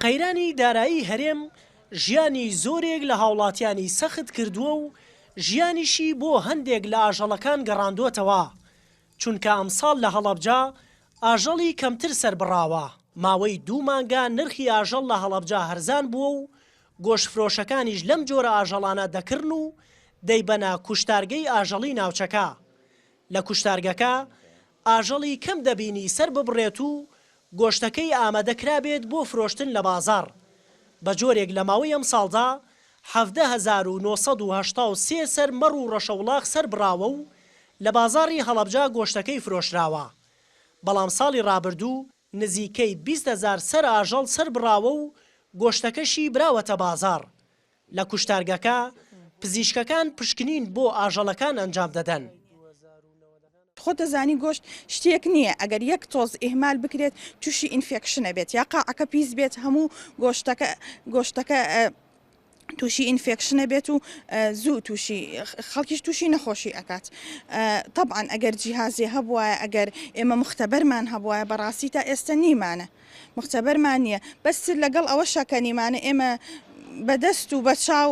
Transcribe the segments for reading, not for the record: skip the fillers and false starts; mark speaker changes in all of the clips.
Speaker 1: قەیرانی دارایی هەرێم ژیانی زۆرێک لە هاوڵاتیانی سەخت کردووە و ژیانیشی بۆ هەندێک لە ئاژەڵەکان گەڕاندووەتەوە چونکە ئەمساڵ لە هەڵەبجا ئاژەڵی کەمتر سەربڕاوە. ماوەی 2 مانگە نرخی ئاژەڵ لە هەڵەبجا هەرزان بووە و گۆشتفرۆشەکانیش لەم جۆرە ئاژەڵانە دەکردن و دەیبەنە کوشتارگەی ئاژەڵی ناوچەکە. لە کوشتارگەکە ئاژەڵی کەم دەبینی سەر ببڕێت و گۆشتەکەی ئامادەکرابێت بۆ فرۆشتن لە بازار. بە جۆرێک لە ماوەی ئەم ساڵدا 17,983 سەر مەڕ و ڕەشەوڵاق سەر بڕاوە و لە بازاری هەڵەبجا گۆشتەکەی فرۆشراوە. بەڵام ساڵی ڕابردوو نزیکەی 20,000 سەر ئاژەڵ سەر بڕاوە و گۆشتەکەشی براوەتە بازار. لە کوشتارگەکە پزیشکەکان پشکنین بۆ ئاژەڵەکان ئەنجام دەدەن.
Speaker 2: خۆ دەزانی گۆشت شتێک نییە ئەگەر یەک تۆز ئیهمال بکرێت تووشی ئینفێکشنە بێت یا قاعەکە پیس بێت هەموو گۆشتەکە تووشی ئینفێکشنە بێت و زوو خەڵکیش تووشی نەخۆشی ئەکات. طبعاً ئەگەر جیهازێ هەبووە ئەگەر ئێمە مختبەرمان هەبووە بەڕاستی تا ئێستا نیمانە مختبەرمان نییە بەس لەگەڵ ئەوە شەکەنیمانە ئێمە بەدەست و بەچاو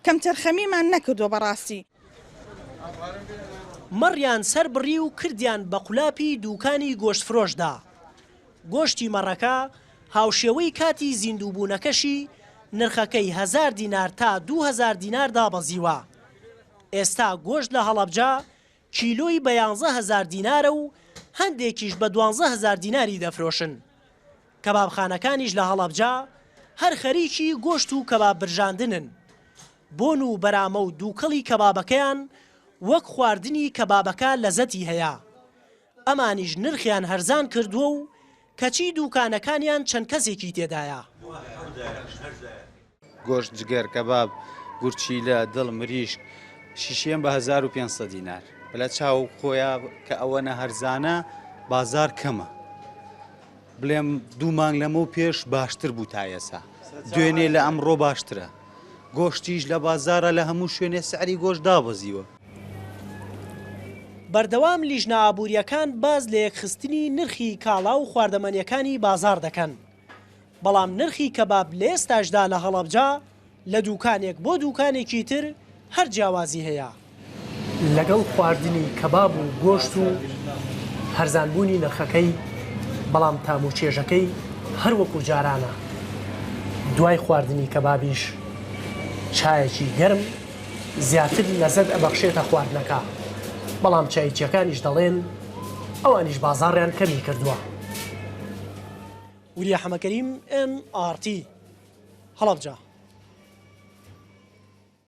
Speaker 2: کەم تەرخەمیمان نەکردووە بەڕاستی.
Speaker 1: مەڕیان سەر بڕی و کردیان بە قولاپی دوکانی گۆشتفرۆشدا. گۆشتی مەڕەکە هاوشێوەی کاتی زیندووبوونەکەشی نرخەکەی 1000 دینار تا 2000 دینار دابەزیوە. ئێستا گۆشت لە هەڵەبجا کیلۆی بە 11,000 دینارە و هەندێکیش بە 12,000 دیناری دەفرۆشن. کەبابخانەکانیش لە هەڵەبجا هەر خەریکی گۆشت و کەباب برژاندنن. بۆن و بەرامە و دووکەڵی کەبابەکەیان وەک خواردنی کەبابەکە لەزەتی هەیە. ئەمانیش نرخیان هەرزان کردووە و کەچی دوکانەکانیان چەند کەسێکی تێدایە.
Speaker 3: گۆشت جگەر کەباب گورچیلە دڵ مریشک شیشەیەم بە 1500 دینار بەلە چاو خۆیان کە ئەوەنە هەرزانە بازار کەمە. بڵێم 2 مانگ لەمە و پێش باشتر بوو تا ئێستا دوێنێ لە ئەمڕۆ باشترە. گۆشتیش لە بازارە لە هەموو شوێنێ سعری گۆشت دابەزیوە.
Speaker 1: بەردەوام لیژنە ئابوووریەکان باز لە یەکخستنی نرخی کاڵا و خواردەمەنیەکانی بازار دەکەن. بەڵام نرخی کەباب لە ئێستاشدا لە هەڵەبجا لە دوکانێک بۆ دوکانێکی تر هەر جیاوازی هەیە. لەگەڵ خواردنی کەباب و گۆشت و هەرزانبوونی نرخەکەی بەڵام تاموچێژەکەی هەر وەکو جارانە. دوای خواردنی کەبابیش چایەکی گەرم زیاتر لەزەت ئەبەخشێتە خواردنەکە. بەڵام چایچیەکانیش دەڵێن ئەوانیش بازاڕیان کەمی کردووە. وریە حەمەکەریم MRT هەڵەبجا.